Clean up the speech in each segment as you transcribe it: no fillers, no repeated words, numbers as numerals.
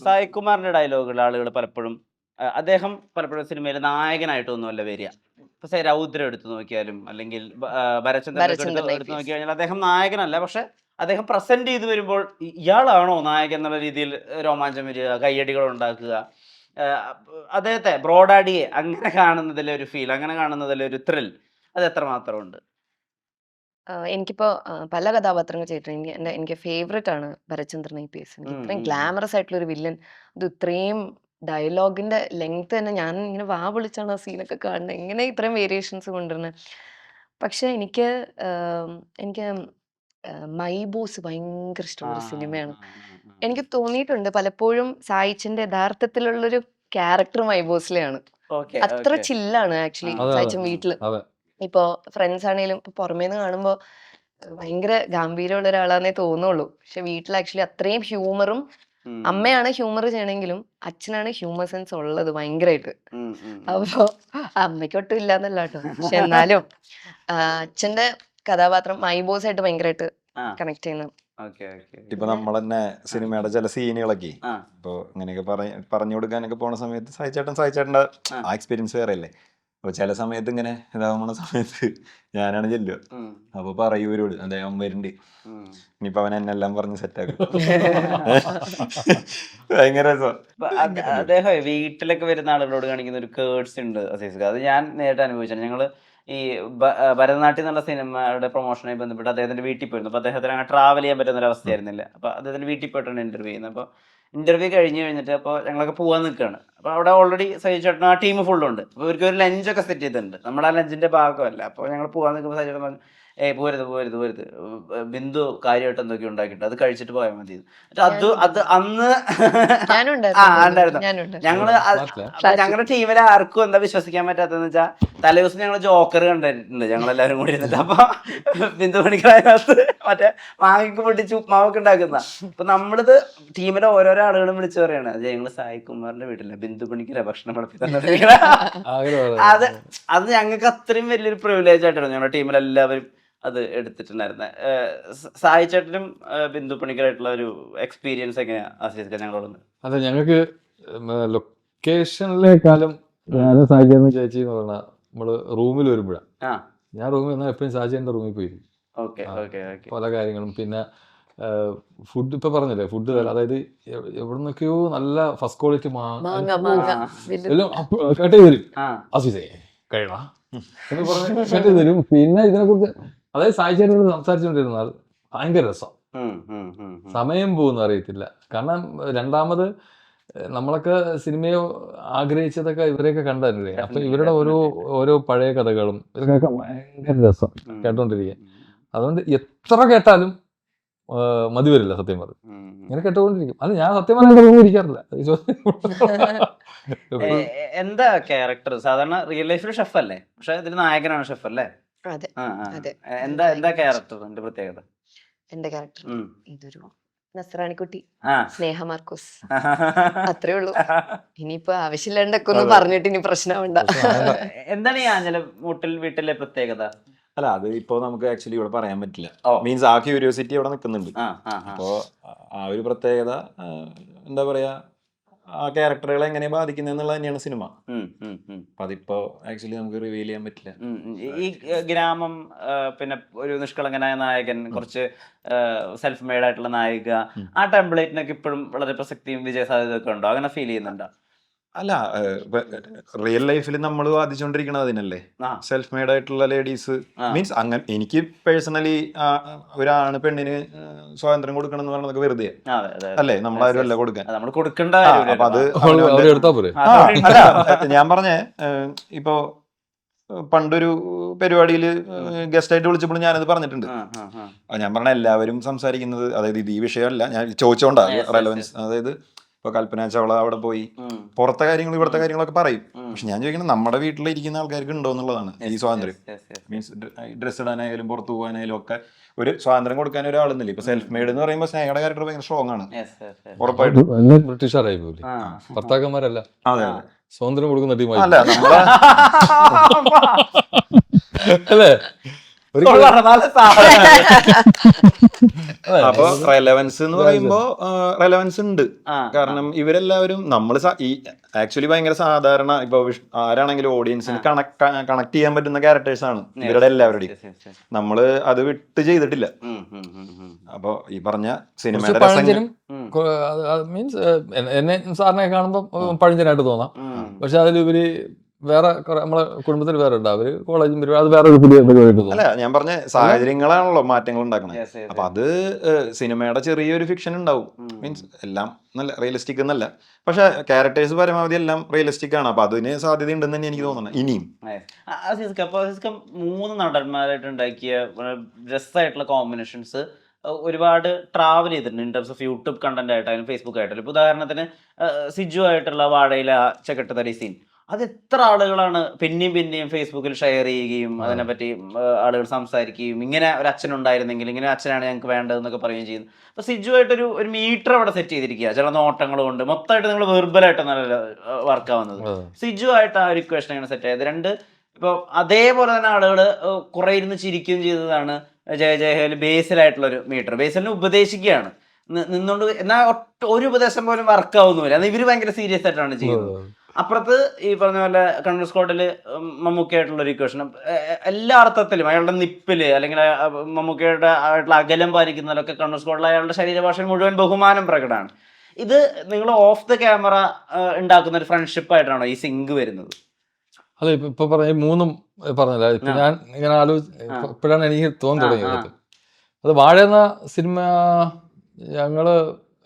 സായികുമാറിന്റെ ഡയലോഗുകൾ ആളുകൾ പലപ്പോഴും അദ്ദേഹം പലപ്പോഴും സിനിമയിൽ നായകനായിട്ടൊന്നുമല്ല വരിക. ഇപ്പൊ രൗദ്രം എടുത്തു നോക്കിയാലും അല്ലെങ്കിൽ ഭരചന്ദ്രനൊക്കെ എടുത്ത് ഭരചന്ദ്രൻ എടുത്തു IPS. നോക്കി കഴിഞ്ഞാൽ അദ്ദേഹം നായകനല്ല. പക്ഷെ അദ്ദേഹം പ്രസന്റ് ചെയ്ത് വരുമ്പോൾ ഇയാളാണോ നായകൻ എന്നുള്ള രീതിയിൽ രോമാഞ്ചം വരിക, കയ്യടികൾ ഉണ്ടാക്കുക. അദ്ദേഹത്തെ ബ്രോഡാഡിയെ അങ്ങനെ കാണുന്നതിലെ ഒരു ഫീൽ, അങ്ങനെ കാണുന്നതിലെ ഒരു ത്രിൽ അത് എത്രമാത്രം ഉണ്ട്? എനിക്കിപ്പോ പല കഥാപാത്രങ്ങൾ ചെയ്തിട്ടുണ്ട്. എനിക്ക് ഫേവറേറ്റ് ആണ് ഭരചന്ദ്രൻ IPS. എനിക്ക് ഇത്രയും ഗ്ലാമറസ് ആയിട്ടുള്ള ഒരു വില്ലൻ, ഇത് ഇത്രയും ഡയലോഗിന്റെ ലെങ്ത് തന്നെ ഞാൻ ഇങ്ങനെ വാ വിളിച്ചാണ് ആ സീനൊക്കെ കാണുന്നത്. എങ്ങനെ ഇത്രയും വേരിയേഷൻസ് കൊണ്ടുവരുന്നത്. പക്ഷെ എനിക്ക് എനിക്ക് മൈ ബോസ് ഭയങ്കര ഇഷ്ടമുള്ള ഒരു സിനിമയാണ്. എനിക്ക് തോന്നിയിട്ടുണ്ട് പലപ്പോഴും സായിച്ചിന്റെ യഥാർത്ഥത്തിലുള്ളൊരു ക്യാരക്ടർ മൈ ബോസിലെയാണ്. അത്ര ചില്ലാണ് ആക്ച്വലി സായിച്ചൻ വീട്ടില്. ഇപ്പൊ ഫ്രണ്ട്സ് ആണെങ്കിലും ഇപ്പൊ പുറമേന്ന് കാണുമ്പോ ഭയങ്കര ഗാംഭീര്യമുള്ള ഒരാളാന്നേ തോന്നുള്ളൂ. പക്ഷെ വീട്ടിൽ ആക്ച്വലി അത്രയും ഹ്യൂമറും, അമ്മയാണ് ഹ്യൂമർ ചെയ്യണമെങ്കിലും അച്ഛനാണ് ഹ്യൂമർ സെൻസ് ഉള്ളത് ഭയങ്കരമായിട്ട്. അപ്പൊ അമ്മയ്ക്കൊട്ടും ഇല്ലാന്നല്ല കേട്ടോ. പക്ഷെ എന്നാലും അച്ഛന്റെ കഥാപാത്രം മൈ ബോസ് ആയിട്ട് ഭയങ്കരമായിട്ട് കണക്ട് ചെയ്യുന്നു. ഇപ്പൊ നമ്മളെന്നെ സിനിമയുടെ ചില സീനുകളൊക്കെ ഇപ്പൊ ഇങ്ങനെയൊക്കെ പറഞ്ഞു കൊടുക്കാനൊക്കെ പോണ സമയത്ത് സായിച്ചേട്ടന്റെ ആ എക്സ്പീരിയൻസ് വേറെ അല്ലേ. അപ്പൊ ചില സമയത്ത് ഇങ്ങനെ ഇതാവുന്ന സമയത്ത് ഞാനാണ് ചെല്ലുക. അപ്പൊ പറയൂ ഇവരോട്, അദ്ദേഹം വരുന്നുണ്ട്, ഇനിയിപ്പൊ അവൻ എന്നെല്ലാം പറഞ്ഞ് സെറ്റാക്കും. ഭയങ്കര രസം. അദ്ദേഹം വീട്ടിലൊക്കെ വരുന്ന ആളുകളോട് കാണിക്കുന്ന ഒരു കേർഡ്സ് ഉണ്ട് അസീസ്. അത് ഞാൻ നേരിട്ട് അനുഭവിച്ചാണ്. ഞങ്ങള് ഈ ഭരതനാട്യം എന്നുള്ള സിനിമയുടെ പ്രൊമോഷനുമായി ബന്ധപ്പെട്ട് അദ്ദേഹത്തിന്റെ വീട്ടിൽ പോയിരുന്നു. അപ്പൊ അദ്ദേഹത്തിന് അങ്ങനെ ട്രാവൽ ചെയ്യാൻ പറ്റുന്ന ഒരു അവസ്ഥയായിരുന്നില്ല. അപ്പൊ അദ്ദേഹത്തിന്റെ വീട്ടിൽ പോയിട്ടാണ് ഇന്റർവ്യൂ ചെയ്യുന്നത്. അപ്പൊ ഇന്റർവ്യൂ കഴിഞ്ഞിട്ട് അപ്പോൾ ഞങ്ങളൊക്കെ പോകാൻ നിൽക്കുകയാണ്. അപ്പോൾ അവിടെ ഓൾറെഡി സജിച്ചേട്ടൻ ആ ടീം ഫുള്ളുണ്ട്. അപ്പോൾ ഇവർക്ക് ഒരു ലഞ്ചൊക്കെ സെറ്റ് ചെയ്തിട്ടുണ്ട്. നമ്മുടെ ആ ലഞ്ചിന്റെ ഭാഗമല്ല. അപ്പോൾ ഞങ്ങൾ പോകാൻ നിൽക്കുമ്പോൾ സജിച്ചേട്ടൻ പറഞ്ഞു, പോരുത്, ബിന്ദു കാര്യമായിട്ട് എന്തൊക്കെ ഉണ്ടാക്കിയിട്ട് അത് കഴിച്ചിട്ട് പോയാൽ മതി. അത് അന്ന് ഉണ്ടായിരുന്നു. ഞങ്ങളുടെ ടീമിലെ ആർക്കും എന്താ വിശ്വസിക്കാൻ പറ്റാത്തതെന്ന് വെച്ചാൽ തലേദിവസം ഞങ്ങൾ ജോക്കർ കണ്ടിട്ടുണ്ട് ഞങ്ങളെല്ലാവരും കൂടി ഇരുന്നിട്ട്. അപ്പൊ ബിന്ദു പണിക്കരകത്ത് മറ്റേ മാങ്ങയ്ക്ക് പൊട്ടിച്ച് ഉപ്മാവൊക്കെ ഉണ്ടാക്കുന്ന. അപ്പൊ നമ്മളിത് ടീമിലെ ഓരോരോ ആളുകളും വിളിച്ചു പറയാണ്, അത് ഞങ്ങള് സായികുമാറിന്റെ വീട്ടിലെ ബിന്ദു പണിക്കര ഭക്ഷണം പഠിപ്പിക്കുന്നത്. അത് ഞങ്ങൾക്ക് അത്രയും വലിയൊരു പ്രിവിലേജ് ആയിട്ടാണ് ഞങ്ങളുടെ ടീമിലെല്ലാവരും അത് എടുത്തിട്ടുണ്ടായിരുന്നത്. സായിച്ചേട്ടനും ബിന്ദു പണിക്കരായിട്ടുള്ള ഒരു എക്സ്പീരിയൻസ് എങ്ങനെയാ ആശ്രയിക്കുക ഞങ്ങളോട്? അതെ, ഞങ്ങൾക്ക് ലൊക്കേഷനിലേക്കാളും ഞാനും സായിച്ചേട്ടനും ചേച്ചി എന്ന് പറഞ്ഞാൽ നമ്മള് റൂമിൽ വരുമ്പോഴാണ്. ഞാൻ റൂമിൽ വന്നാൽ എപ്പോഴും സായിച്ചേട്ടൻ്റെ റൂമിൽ പോയിരിക്കും. പല കാര്യങ്ങളും. പിന്നെ ഫുഡ് ഇപ്പൊ പറഞ്ഞില്ലേ, ഫുഡ് അതായത് എവിടെ നിന്നൊക്കെയോ നല്ല ഫസ്റ്റ് ക്വാളിറ്റി എല്ലാം കേട്ടേ തരും. ആസീസേ കഴിയണ എന്ന് പറഞ്ഞ് കേട്ടേ തരും. പിന്നെ ഇതിനെക്കുറിച്ച് അതായത് സായിച്ചേട്ടനോട് സംസാരിച്ചുകൊണ്ടിരുന്നാൽ ഭയങ്കര രസം, സമയം പോകുന്ന അറിയത്തില്ല. കാരണം രണ്ടാമത് നമ്മളൊക്കെ സിനിമയെ ആഗ്രഹിച്ചതൊക്കെ ഇവരെയൊക്കെ കണ്ടല്ലേ. അപ്പൊ ഇവരുടെ ഓരോ പഴയ കഥകളും ഇതൊക്കെ ഭയങ്കര രസം കേട്ടോണ്ടിരിക്കാൻ. അതുകൊണ്ട് എത്ര കേട്ടാലും മതി വരില്ല സത്യം പറഞ്ഞു. ഇങ്ങനെ കേട്ടുകൊണ്ടിരിക്കും. അത് ഞാൻ സത്യം പറഞ്ഞ റൂമിൽ ഇരിക്കാറില്ല. എന്താ ക്യാരക്ടർ? സാധാരണ റിയൽ ലൈഫിൽ ഷെഫ് അല്ലേ, പക്ഷെ ഇതിൽ നായകനാണ് ഷെഫ് അല്ലേ? എന്താ ക്യാരക്ടർ? എന്റെ പ്രത്യേകത, എന്റെ ക്യാരക്ടർ ഇതൊരു നസ്രാണിക്കുട്ടി, സ്നേഹ മാർക്കോസ്, അത്രേ ഉള്ളൂ. ഇനിയിപ്പോ ആവശ്യമില്ലാണ്ടൊക്കെ ഒന്ന് പറഞ്ഞിട്ട് ഇനി പ്രശ്നമുണ്ട. എന്താണ് ഈ ആഞ്ഞല വീട്ടിലെ പ്രത്യേകത? അല്ല, അത് ഇപ്പോ നമുക്ക് ആക്ച്വലി ഇവിടെ പറയാൻ പറ്റില്ല. മീൻസ് ആ ക്യൂരിയോസിറ്റി അവിടെ നിൽക്കുന്നുണ്ട്. അപ്പോ ആ ഒരു പ്രത്യേകത എന്താ പറയാ, ആ ക്യാരക്ടറുകളെ എങ്ങനെ ബാധിക്കുന്നത് തന്നെയാണ് സിനിമ. അപ്പൊ അതിപ്പോ ആക്ച്വലി നമുക്ക് റിവീൽ ചെയ്യാൻ പറ്റില്ല. ഈ ഗ്രാമം, പിന്നെ ഒരു നിഷ്കളങ്കനായ നായകൻ, കുറച്ച് സെൽഫ് മെയ്ഡ് ആയിട്ടുള്ള നായിക, ആ ടെംപ്ലേറ്റിനൊക്കെ ഇപ്പോഴും വളരെ പ്രസക്തിയും വിജയ സാധ്യതയൊക്കെ ഉണ്ടോ? അങ്ങനെ ഫീൽ ചെയ്യുന്നുണ്ടോ? അല്ല, റിയൽ ലൈഫിൽ നമ്മൾ വാദിച്ചോണ്ടിരിക്കണത് അതിനല്ലേ, സെൽഫ് മെയ്ഡ് ആയിട്ടുള്ള ലേഡീസ്. മീൻസ് അങ്ങനെ എനിക്ക് പേഴ്സണലി ഒരാണ് പെണ്ണിന് സ്വാതന്ത്ര്യം കൊടുക്കണം എന്ന് പറയുന്നത് വെറുതെ അല്ലേ, നമ്മളാരും അല്ല കൊടുക്കാൻ. അപ്പൊ അത് അല്ല, ഞാൻ പറഞ്ഞേ, ഇപ്പോ പണ്ടൊരു പരിപാടിയിൽ ഗസ്റ്റ് ആയിട്ട് വിളിച്ചപ്പോൾ ഞാനത് പറഞ്ഞിട്ടുണ്ട്. ഞാൻ പറഞ്ഞ എല്ലാവരും സംസാരിക്കുന്നത്, അതായത് ഇത് ഈ വിഷയമല്ല, ഞാൻ ചോദിച്ചോണ്ടാ റെലവൻസ്. അതായത് ഇപ്പൊ കൽപ്പന ചൗള അവിടെ പോയി പുറത്തെ കാര്യങ്ങൾ ഇവിടുത്തെ കാര്യങ്ങളൊക്കെ പറയും. പക്ഷെ ഞാൻ ചോദിക്കുന്നത് നമ്മുടെ വീട്ടിലിരിക്കുന്ന ആൾക്കാർക്ക് ഉണ്ടോ എന്നുള്ളതാണ് ഈ സ്വാതന്ത്ര്യം. മീൻസ് ഡ്രസ് ഇടാനായാലും പുറത്തു പോകാനായാലും ഒക്കെ ഒരു സ്വാതന്ത്ര്യം കൊടുക്കാൻ ഒരാളെന്നില്ല. ഇപ്പൊ സെൽഫ് മെയ്ഡ് എന്ന് പറയുമ്പോൾ സ്നേഹയുടെ ക്യാരക്ടർ ഭയങ്കര സ്ട്രോങ് ആണ്, ഉറപ്പായിട്ടും. ബ്രിട്ടീഷുകാരായി പോലെ ഭർത്താക്കന്മാരല്ല, സ്വാതന്ത്ര്യം കൊടുക്കുന്ന ടീമായി അല്ല നമ്മളെ അല്ലേ. അപ്പൊ റെലവൻസ് എന്ന് പറയുമ്പോ റെലവൻസ് ഉണ്ട്. കാരണം ഇവരെല്ലാവരും നമ്മൾ ഈ ആക്ച്വലി ഭയങ്കര സാധാരണ ഇപ്പൊ ആരാണെങ്കിലും ഓഡിയൻസിന് കണക്ട് ചെയ്യാൻ പറ്റുന്ന ക്യാരക്ടേഴ്സ് ആണ് ഇവരുടെ എല്ലാവരുടെയും. നമ്മള് അത് വിട്ട് ചെയ്തിട്ടില്ല. അപ്പൊ ഈ പറഞ്ഞ സിനിമയുടെ പഴഞ്ചനും മീൻസ് എന്നെ സാറിനെ കാണുമ്പോൾ പഴഞ്ചനായിട്ട് തോന്നാം. പക്ഷെ അതിലുപരി വേറെ നമ്മളെ കുടുംബത്തിൽ വേറെ ഉണ്ട്, അവര് കോളേജും അത് വേറെ ഒരു പുതിയ പരിപാടി. അല്ല, ഞാൻ പറഞ്ഞ സാഹചര്യങ്ങളാണല്ലോ മാറ്റങ്ങൾ ഉണ്ടാക്കണത്. അപ്പൊ അത് സിനിമയുടെ ചെറിയൊരു ഫിക്ഷൻ ഉണ്ടാവും. മീൻസ് എല്ലാം നല്ല റിയലിസ്റ്റിക് എന്നല്ല, പക്ഷെ ക്യാരക്ടേഴ്സ് പരമാവധി എല്ലാം റിയലിസ്റ്റിക് ആണ്. അപ്പൊ അതിന് സാധ്യത ഉണ്ടെന്ന് തന്നെ എനിക്ക് തോന്നുന്നത് ഇനിയും. അപ്പൊ 3 നടന്മാരായിട്ട് ഉണ്ടാക്കിയ രസമായിട്ടുള്ള കോമ്പിനേഷൻസ് ഒരുപാട് ട്രാവൽ ചെയ്തിട്ടുണ്ട് in terms of YouTube content ആയിട്ടായാലും ഫേസ്ബുക്ക് ആയിട്ടായാലും. ഇപ്പൊ ഉദാഹരണത്തിന് സിജു ആയിട്ടുള്ള വാഴയില ചക്കട്ടുതരി സീൻ, അത് എത്ര ആളുകളാണ് പിന്നെയും ഫേസ്ബുക്കിൽ ഷെയർ ചെയ്യുകയും അതിനെപ്പറ്റി ആളുകൾ സംസാരിക്കുകയും ഇങ്ങനെ ഒരു അച്ഛനുണ്ടായിരുന്നെങ്കിൽ, ഇങ്ങനെ അച്ഛനാണ് ഞങ്ങൾക്ക് വേണ്ടതെന്നൊക്കെ പറയുകയും ചെയ്യുന്നു. അപ്പൊ സിജു ആയിട്ടൊരു മീറ്റർ അവിടെ സെറ്റ് ചെയ്തിരിക്കുക, ചില നോട്ടങ്ങൾ കൊണ്ട് മൊത്തമായിട്ട് നിങ്ങൾ വെർബലായിട്ട് നല്ല വർക്ക് ആവുന്നത്. സിജു ആയിട്ട് ആ ഒരു ഇക്വേഷൻ അങ്ങനെ സെറ്റ് ആയത്. 2 ഇപ്പോൾ അതേപോലെ തന്നെ ആളുകൾ കുറെ ഇരുന്ന് ചിരിക്കുകയും ചെയ്തതാണ് ജയ ബേസിലായിട്ടുള്ളൊരു മീറ്റർ. ബേസിലിനെ ഉപദേശിക്കുകയാണ് നിന്നുകൊണ്ട്, എന്നാൽ ഒരു ഉപദേശം പോലും വർക്ക് ആവുന്നില്ല. എന്നാൽ ഇവര് ഭയങ്കര സീരിയസ് ആയിട്ടാണ് ചെയ്യുന്നത്. അപ്പുറത്ത് ഈ പറഞ്ഞ പോലെ കണ്ണൂർ സ്ക്വാഡില് മമ്മൂക്കയായിട്ടുള്ള ഒരു ഇക്വേഷൻ, എല്ലാ അർത്ഥത്തിലും അയാളുടെ നിപ്പില് അല്ലെങ്കിൽ മമ്മൂക്കയുടെ ആയിട്ടുള്ള അകലം പാലിക്കുന്നതിലൊക്കെ കണ്ണൂർ സ്ക്വാഡിൽ അയാളുടെ ശരീരഭാഷയിൽ മുഴുവൻ ബഹുമാനം പ്രകടമാണ്. ഇത് നിങ്ങൾ ഓഫ് ദ ക്യാമറ ഉണ്ടാക്കുന്ന ഒരു ഫ്രണ്ട്ഷിപ്പ് ആയിട്ടാണോ ഈ സിങ്ക് വരുന്നത്? അതെ, ഇപ്പൊ പറഞ്ഞ 3 പറഞ്ഞില്ല. ഇപ്പൊ ഞാൻ ഇങ്ങനെ ഇപ്പോഴാണ് എനിക്ക് തോന്നി തുടങ്ങിയത്. അത് വാഴ എന്ന സിനിമ ഞങ്ങള്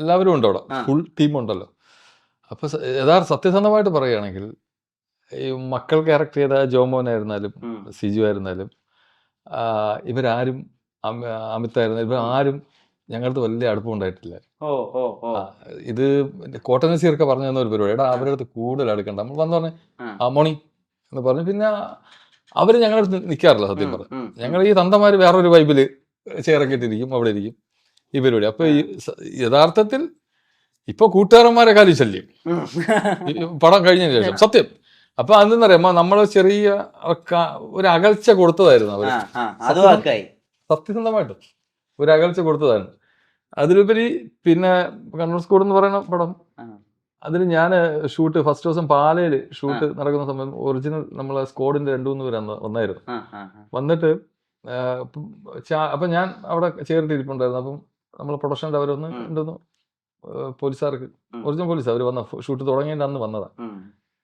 എല്ലാവരും ഉണ്ട് അവിടെ, ഫുൾ ടീമുണ്ടല്ലോ. അപ്പൊ സത്യസന്ധമായിട്ട് പറയുകയാണെങ്കിൽ ഈ മക്കൾ ക്യാരക്ടർ ചെയ്ത ജോമോനായിരുന്നാലും സിജു ആയിരുന്നാലും ഇവരാരും അമിതായിരുന്നാലും ഇവരാരും ഞങ്ങൾക്ക് വലിയ അടുപ്പമുണ്ടായിട്ടില്ല. ഇത് കോട്ടൺ നസീറൊക്കെ പറഞ്ഞു തന്ന ഒരു പരിപാടി, എടാ അവരുടെ അടുത്ത് കൂടുതൽ അടുക്കണ്ട, നമ്മൾ വന്നു പറഞ്ഞേ മോണി എന്ന് പറഞ്ഞു. പിന്നെ അവര് ഞങ്ങളുടെ അടുത്ത് നിൽക്കാറില്ല. സത്യം പറഞ്ഞു ഞങ്ങൾ ഈ തന്തമാര് വേറൊരു വൈബില് ചെയറൊക്കെ ഇട്ടിരിക്കും, അവിടെ ഇരിക്കും ഈ പരിപാടി. അപ്പൊ ഈ യഥാർത്ഥത്തിൽ ഇപ്പൊ കൂട്ടുകാരന്മാരെ കാലി ശല്യം പടം കഴിഞ്ഞതിന് ശേഷം സത്യം. അപ്പൊ അതെന്ന് പറയുമ്പോ നമ്മള് ചെറിയ ഒരു അകൽച്ച കൊടുത്തതായിരുന്നു അവര്, സത്യസന്ധമായിട്ടും ഒരു അകൽച്ച കൊടുത്തതാണ്. അതിലുപരി പിന്നെ കണ്ണൂർ സ്കൂൾ എന്ന് പറയുന്ന പടം, അതിൽ ഞാൻ ഷൂട്ട് ഫസ്റ്റ് ദിവസം പാലയിൽ ഷൂട്ട് നടക്കുന്ന സമയം ഒറിജിനൽ നമ്മളെ സ്ക്വാഡിന്റെ 2-3 പേര് വന്നായിരുന്നു. വന്നിട്ട് അപ്പൊ ഞാൻ അവിടെ ചേർത്തിരിപ്പുണ്ടായിരുന്നു. അപ്പം നമ്മളെ പ്രൊഡക്ഷൻ്റെ അവരൊന്ന് ഉണ്ടെന്ന് പോലീസുകാർക്ക്, ഒറിജിനൽ പോലീസ് അവർ വന്ന ഷൂട്ട് തുടങ്ങിയതിൻ്റെ അന്ന് വന്നതാ.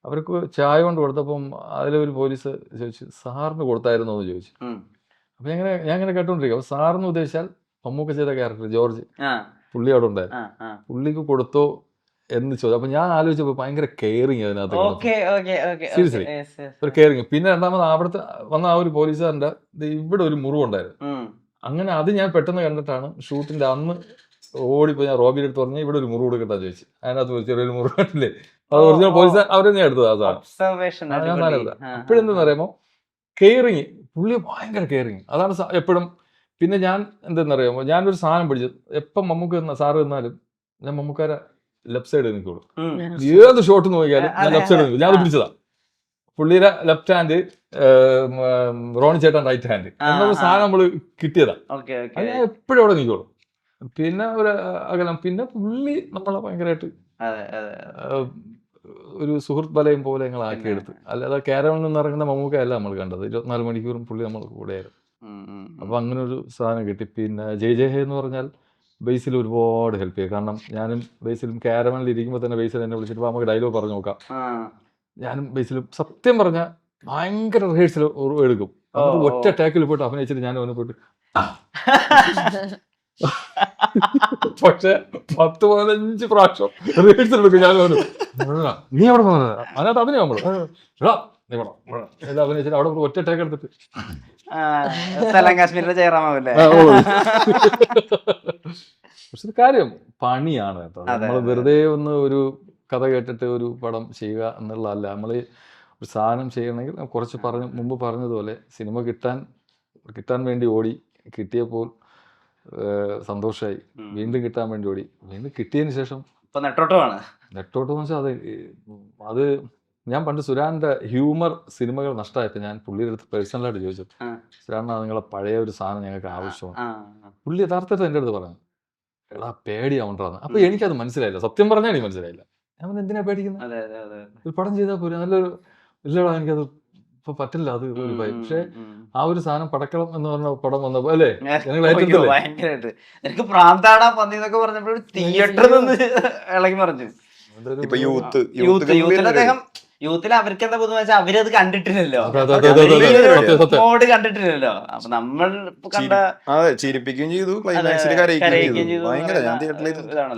അവർക്ക് ചായ കൊണ്ട് കൊടുത്തപ്പം അതിലൊരു പോലീസ് ചോദിച്ചു, സാറിന് കൊടുത്തായിരുന്നോ എന്ന് ചോദിച്ചു. അപ്പൊ ഞാൻ ഇങ്ങനെ കേട്ടോണ്ടിരിക്കും. അപ്പൊ സാറിന് ഉദ്ദേശിച്ചാൽ മമ്മൂക്ക ചെയ്ത ക്യാരക്ടർ ജോർജ്, പുള്ളി അവിടെ ഉണ്ടായിരുന്നു, പുള്ളിക്ക് കൊടുത്തോ എന്ന് ചോദിച്ചു. അപ്പൊ ഞാൻ ആലോചിച്ചപ്പോ ഭയങ്കര കെയറിങ് അതിനകത്ത്, സീരിയസ്ലി ഒരു കെയറിങ്. പിന്നെ രണ്ടാമത് അവിടുത്തെ വന്ന ആ ഒരു പോലീസുകാരൻ്റെ ഇവിടെ ഒരു മുറിവുണ്ടായിരുന്നു. അങ്ങനെ അത് ഞാൻ പെട്ടെന്ന് കണ്ടിട്ടാണ് ഷൂട്ടിന്റെ അന്ന് ഓടിപ്പോ ഞാൻ റോബിയുടെ അടുത്ത് പറഞ്ഞാൽ ഇവിടെ ഒരു മുറിവ് കൊടുക്കട്ടാ ചോദിച്ചു. അതിനകത്ത് ചെറിയൊരു മുറിവ് കണ്ടില്ലേ, അത് ഒറിജിനൽ പോലീസ് അവരെ ഞാൻ എടുത്തത് അതാണ്. അപ്പോഴെന്തെന്ന് പറയുമ്പോ കെയറിങ്, പുള്ളി ഭയങ്കര കെയറിങ്, അതാണ് എപ്പോഴും. പിന്നെ ഞാൻ എന്തെന്നറിയാമോ, ഞാനൊരു സാധനം പിടിച്ചു, എപ്പം മമ്മൂക്ക സാറ് നിന്നാലും ഞാൻ മമ്മൂക്കാരെ ലെഫ്റ്റ് സൈഡ് നിൽക്കുള്ളൂ. ഏത് ഷോട്ട് നോക്കിയാലും ഞാൻ ലെഫ്റ്റ് സൈഡ് നിൽക്കും. ഞാൻ അത് പിടിച്ചതാ. പുള്ളിയുടെ ലെഫ്റ്റ് ഹാൻഡ് റോണി ചേട്ടൻ റൈറ്റ് ഹാൻഡ് എന്നൊരു സാധനം നമ്മള് കിട്ടിയതാ. അത് ഞാൻ എപ്പോഴും അവിടെ നിൽക്കുള്ളൂ. പിന്നെ ഒരു അകലം. പിന്നെ പുള്ളി നമ്മളെ ഭയങ്കരമായിട്ട് ഒരു സുഹൃത്ത് വലയം പോലെ ഞങ്ങൾ ആക്കിയെടുത്ത്. അല്ലാതെ കാരവനിൽ നിന്ന് ഇറങ്ങുന്ന മമ്മൂക്കയല്ല നമ്മൾ കണ്ടത്, 24 മണിക്കൂറും പുള്ളി നമ്മൾ കൂടെയായിരുന്നു. അപ്പൊ അങ്ങനെ ഒരു സാധനം കിട്ടി. പിന്നെ ജയ് ഹേ എന്ന് പറഞ്ഞാൽ ബേസിൽ ഒരുപാട് ഹെൽപ്പ് ചെയ്യും. കാരണം ഞാനും ബേസിലും കാരവനിൽ ഇരിക്കുമ്പോൾ തന്നെ ബേസിൽ എന്നെ വിളിച്ചിട്ട് നമുക്ക് ഡയലോഗ് പറഞ്ഞു നോക്കാം. ഞാനും ബേസിലും സത്യം പറഞ്ഞാൽ ഭയങ്കര റിഹേഴ്സൽ എടുക്കും. എന്നിട്ട് ഒറ്റ ടേക്കിൽ പോയിട്ട് അഭിനയിച്ചിട്ട് ഞാൻ അവനെ പോയിട്ട് പക്ഷെ 10-15 പ്രാവശ്യം റിഹേഴ്സൽ എടുക്കും. ഞാൻ നീ അവിടെ പോകുന്നത് അതിനകത്ത് അഭിനയം നമ്മള് അഭിനയിച്ചിട്ട് അവിടെ ഒറ്റ ടേക്ക് എടുത്തിട്ട് പക്ഷെ കാര്യം പണിയാണ് കേട്ടോ. നമ്മൾ വെറുതെ ഒന്ന് ഒരു കഥ കേട്ടിട്ട് ഒരു പടം ചെയ്യുക എന്നുള്ളതല്ല. നമ്മൾ ഒരു സാധനം ചെയ്യണമെങ്കിൽ കുറച്ച് മുമ്പ് പറഞ്ഞതുപോലെ സിനിമ കിട്ടാൻ വേണ്ടി ഓടി, കിട്ടിയപ്പോൾ സന്തോഷമായി, വീണ്ടും കിട്ടാൻ വേണ്ടി ഓടി, വീണ്ടും കിട്ടിയതിന് ശേഷം നെട്ടോട്ടം എന്ന് വെച്ചാൽ അത് ഞാൻ പണ്ട് സുരാന്റെ ഹ്യൂമർ സിനിമകൾ നഷ്ടമായപ്പോൾ ഞാൻ പുള്ളിയുടെ അടുത്ത് പേഴ്സണലായിട്ട് ചോദിച്ചു, സുരാണ്ണ നിങ്ങളെ പഴയ ഒരു സാധനം ഞങ്ങൾക്ക് ആവശ്യമാണ്. പുള്ളി യഥാർത്ഥത്തിൽ എൻ്റെ അടുത്ത് പറഞ്ഞു, എടാ പേടിയാവുണ്ടാന്ന്. അപ്പൊ എനിക്കത് മനസ്സിലായില്ല, സത്യം പറഞ്ഞാൽ എനിക്ക് മനസ്സിലായില്ല. ഞാൻ എന്തിനാ പേടിക്കുന്നത്, ഒരു പടം ചെയ്താൽ പോലും നല്ലൊരു ഇല്ലടാ എനിക്കത് ഇപ്പൊ പറ്റില്ല, അത് ഒരു ഭയം. പക്ഷെ ആ ഒരു സാധനം പടക്കളം എന്ന് പറഞ്ഞ പടം വന്നപ്പോ അല്ലേ ഭയങ്കരമായിട്ട് എനിക്ക് പ്രാന്താടാ പന്നി എന്നൊക്കെ പറഞ്ഞപ്പോൾ തിയേറ്ററിൽ നിന്ന് ഇളകി പറഞ്ഞു. ഇപ്പൊ യൂത്ത് യൂത്തിൽ അദ്ദേഹം യൂത്തിൽ അവർക്ക് എന്താ പൊതുവെ വെച്ചാൽ അവരത് കണ്ടിട്ടില്ലല്ലോ, മോഡ് കണ്ടിട്ടില്ലല്ലോ. അപ്പൊ നമ്മൾ കണ്ട ചിരിപ്പിക്കുകയും ചെയ്തു, ക്ലൈമാക്സിൽ കരയിക്കുകയും ചെയ്തു. ഭയങ്കര ഞാൻ തിയേറ്ററിൽ ഇതാണല്ലോ.